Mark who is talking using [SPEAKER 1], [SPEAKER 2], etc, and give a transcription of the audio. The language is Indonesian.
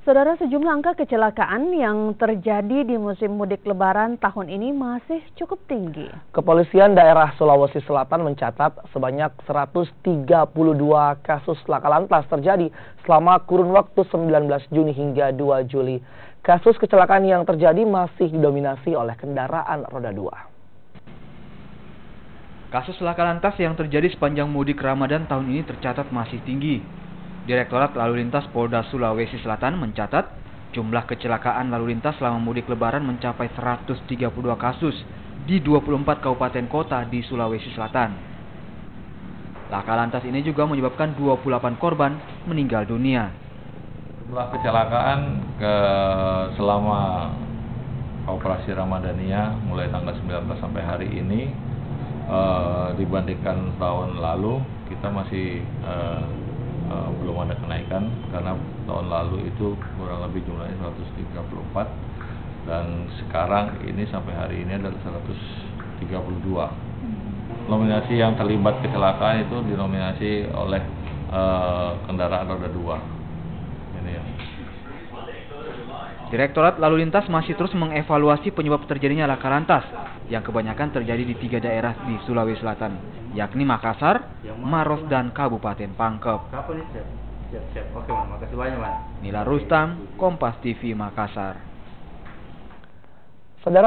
[SPEAKER 1] Saudara, sejumlah angka kecelakaan yang terjadi di musim mudik Lebaran tahun ini masih cukup tinggi.
[SPEAKER 2] Kepolisian daerah Sulawesi Selatan mencatat sebanyak 132 kasus laka lantas terjadi selama kurun waktu 19 Juni hingga 2 Juli. Kasus kecelakaan yang terjadi masih didominasi oleh kendaraan roda 2.
[SPEAKER 3] Kasus laka lantas yang terjadi sepanjang mudik Ramadan tahun ini tercatat masih tinggi. Direktorat Lalu Lintas Polda Sulawesi Selatan mencatat jumlah kecelakaan lalu lintas selama mudik Lebaran mencapai 132 kasus di 24 kabupaten kota di Sulawesi Selatan. Laka lantas ini juga menyebabkan 28 korban meninggal dunia.
[SPEAKER 4] Jumlah kecelakaan selama operasi Ramadania mulai tanggal 19 sampai hari ini dibandingkan tahun lalu kita masih belum ada kenaikan, karena tahun lalu itu kurang lebih jumlahnya 134 dan sekarang ini sampai hari ini adalah 132. Nominasi yang terlibat kecelakaan itu dinominasi oleh kendaraan roda 2. Ini ya.
[SPEAKER 3] Direktorat Lalu Lintas masih terus mengevaluasi penyebab terjadinya laka lantas yang kebanyakan terjadi di 3 daerah di Sulawesi Selatan, yakni Makassar, Maros, dan Kabupaten Pangkep.
[SPEAKER 5] Oke, makasih banyak, Man.
[SPEAKER 3] Nila Rustam, Kompas TV, Makassar.
[SPEAKER 2] Saudara